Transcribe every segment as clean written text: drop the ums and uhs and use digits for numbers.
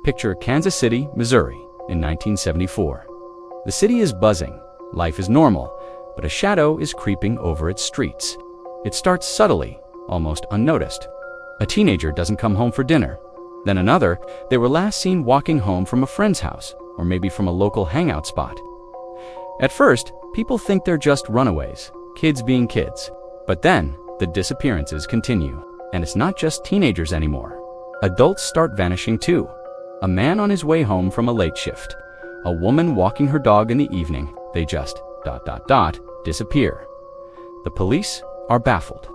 Picture Kansas City, Missouri, in 1974. The city is buzzing, life is normal, but a shadow is creeping over its streets. It starts subtly, almost unnoticed. A teenager doesn't come home for dinner. Then another, they were last seen walking home from a friend's house, or maybe from a local hangout spot. At first, people think they're just runaways, kids being kids. But then, the disappearances continue. And it's not just teenagers anymore. Adults start vanishing too. A man on his way home from a late shift. A woman walking her dog in the evening. They just ... disappear. The police are baffled.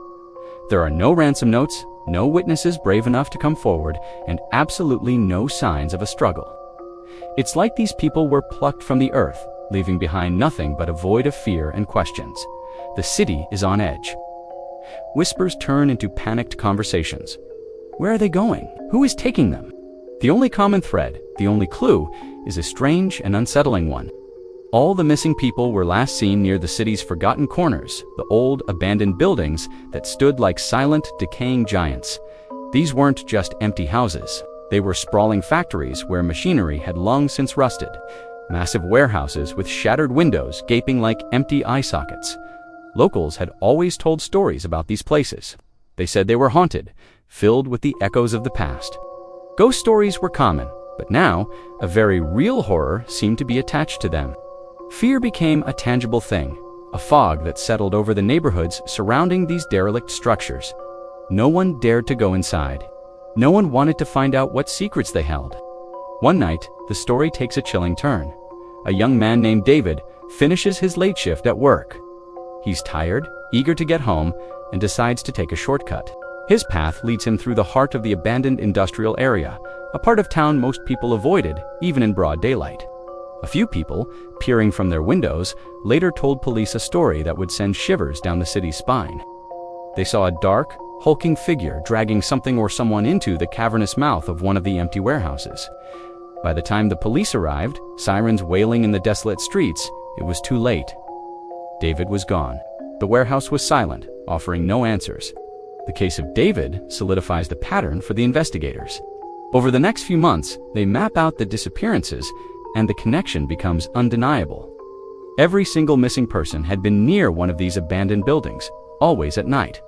There are no ransom notes, no witnesses brave enough to come forward, and absolutely no signs of a struggle. It's like these people were plucked from the earth, leaving behind nothing but a void of fear and questions. The city is on edge. Whispers turn into panicked conversations. Where are they going? Who is taking them? The only common thread, the only clue, is a strange and unsettling one. All the missing people were last seen near the city's forgotten corners, the old, abandoned buildings that stood like silent, decaying giants. These weren't just empty houses. They were sprawling factories where machinery had long since rusted. Massive warehouses with shattered windows gaping like empty eye sockets. Locals had always told stories about these places. They said they were haunted, filled with the echoes of the past. Ghost stories were common, but now, a very real horror seemed to be attached to them. Fear became a tangible thing, a fog that settled over the neighborhoods surrounding these derelict structures. No one dared to go inside. No one wanted to find out what secrets they held. One night, the story takes a chilling turn. A young man named David finishes his late shift at work. He's tired, eager to get home, and decides to take a shortcut. His path leads him through the heart of the abandoned industrial area, a part of town most people avoided, even in broad daylight. A few people, peering from their windows, later told police a story that would send shivers down the city's spine. They saw a dark, hulking figure dragging something or someone into the cavernous mouth of one of the empty warehouses. By the time the police arrived, sirens wailing in the desolate streets, it was too late. David was gone. The warehouse was silent, offering no answers. The case of David solidifies the pattern for the investigators. Over the next few months, they map out the disappearances, and the connection becomes undeniable. Every single missing person had been near one of these abandoned buildings, always at night.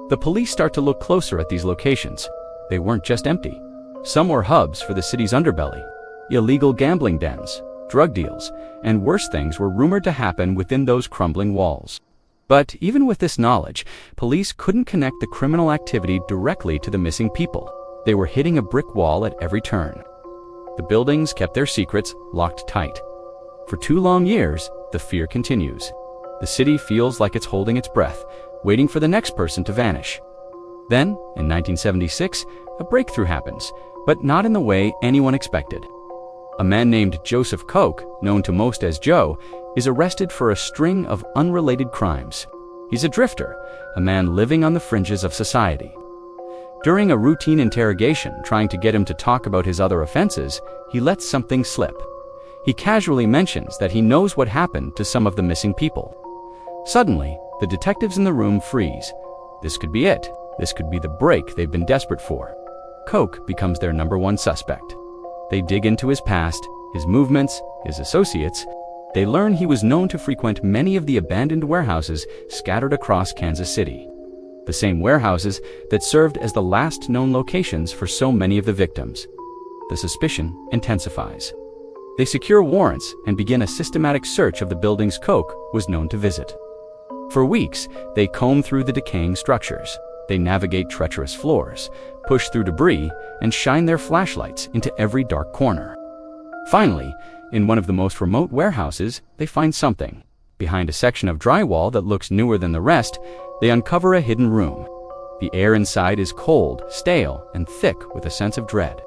The police start to look closer at these locations. They weren't just empty. Some were hubs for the city's underbelly. Illegal gambling dens, drug deals, and worse things were rumored to happen within those crumbling walls. But even with this knowledge, police couldn't connect the criminal activity directly to the missing people. They were hitting a brick wall at every turn. The buildings kept their secrets locked tight. For 2 long years, the fear continues. The city feels like it's holding its breath, waiting for the next person to vanish. Then, in 1976, a breakthrough happens, but not in the way anyone expected. A man named Joseph Koch, known to most as Joe, is arrested for a string of unrelated crimes. He's a drifter, a man living on the fringes of society. During a routine interrogation trying to get him to talk about his other offenses, he lets something slip. He casually mentions that he knows what happened to some of the missing people. Suddenly, the detectives in the room freeze. This could be it. This could be the break they've been desperate for. Koch becomes their #1 suspect. They dig into his past, his movements, his associates. They learn he was known to frequent many of the abandoned warehouses scattered across Kansas City. The same warehouses that served as the last known locations for so many of the victims. The suspicion intensifies. They secure warrants and begin a systematic search of the buildings Koch was known to visit. For weeks, they comb through the decaying structures. They navigate treacherous floors, push through debris, and shine their flashlights into every dark corner. Finally, in one of the most remote warehouses, they find something. Behind a section of drywall that looks newer than the rest, they uncover a hidden room. The air inside is cold, stale, and thick with a sense of dread.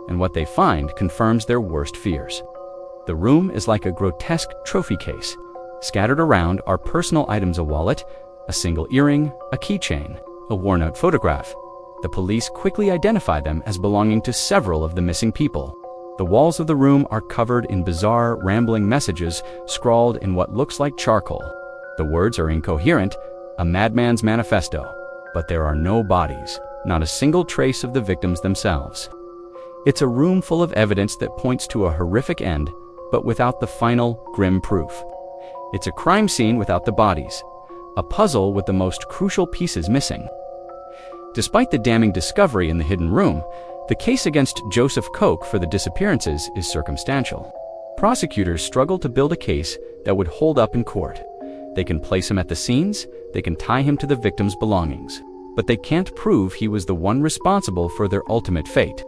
And what they find confirms their worst fears. The room is like a grotesque trophy case. Scattered around are personal items: a wallet, a single earring, a keychain, a worn-out photograph. The police quickly identify them as belonging to several of the missing people. The walls of the room are covered in bizarre, rambling messages scrawled in what looks like charcoal. The words are incoherent, a madman's manifesto. But there are no bodies, not a single trace of the victims themselves. It's a room full of evidence that points to a horrific end, but without the final, grim proof. It's a crime scene without the bodies, a puzzle with the most crucial pieces missing. Despite the damning discovery in the hidden room, the case against Joseph Koch for the disappearances is circumstantial. Prosecutors struggle to build a case that would hold up in court. They can place him at the scenes, they can tie him to the victim's belongings, but they can't prove he was the one responsible for their ultimate fate.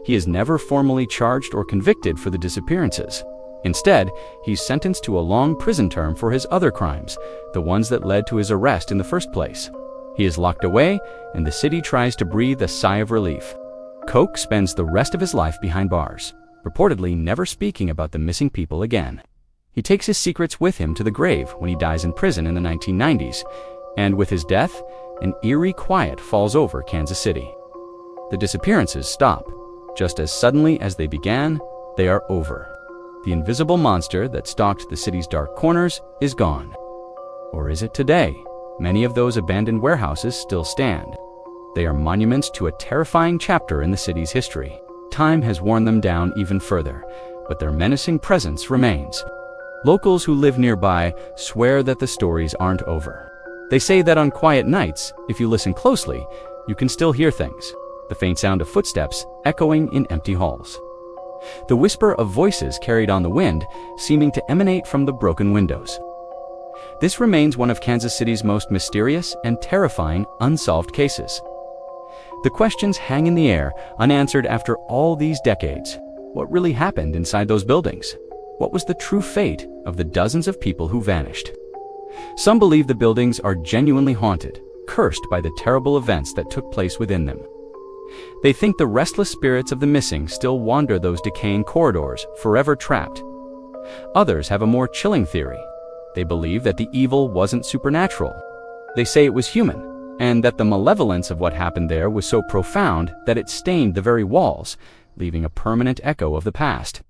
He is never formally charged or convicted for the disappearances. Instead, he's sentenced to a long prison term for his other crimes, the ones that led to his arrest in the first place. He is locked away, and the city tries to breathe a sigh of relief. Koch spends the rest of his life behind bars, reportedly never speaking about the missing people again. He takes his secrets with him to the grave when he dies in prison in the 1990s, and with his death, an eerie quiet falls over Kansas City. The disappearances stop. Just as suddenly as they began, they are over. The invisible monster that stalked the city's dark corners is gone. Or is it today? Many of those abandoned warehouses still stand. They are monuments to a terrifying chapter in the city's history. Time has worn them down even further, but their menacing presence remains. Locals who live nearby swear that the stories aren't over. They say that on quiet nights, if you listen closely, you can still hear things. The faint sound of footsteps echoing in empty halls. The whisper of voices carried on the wind, seeming to emanate from the broken windows. This remains one of Kansas City's most mysterious and terrifying unsolved cases. The questions hang in the air, unanswered after all these decades. What really happened inside those buildings? What was the true fate of the dozens of people who vanished? Some believe the buildings are genuinely haunted, cursed by the terrible events that took place within them. They think the restless spirits of the missing still wander those decaying corridors, forever trapped. Others have a more chilling theory. They believe that the evil wasn't supernatural. They say it was human, and that the malevolence of what happened there was so profound that it stained the very walls, leaving a permanent echo of the past.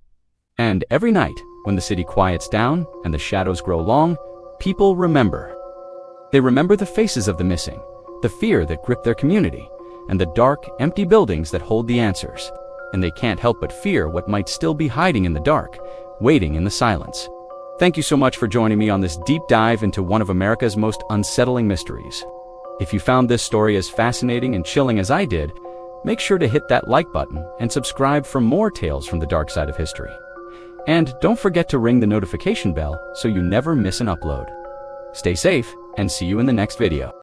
And every night, when the city quiets down and the shadows grow long, people remember. They remember the faces of the missing, the fear that gripped their community, and the dark, empty buildings that hold the answers. And they can't help but fear what might still be hiding in the dark, waiting in the silence. Thank you so much for joining me on this deep dive into one of America's most unsettling mysteries. If you found this story as fascinating and chilling as I did, make sure to hit that like button and subscribe for more tales from the dark side of history. And don't forget to ring the notification bell so you never miss an upload. Stay safe and see you in the next video.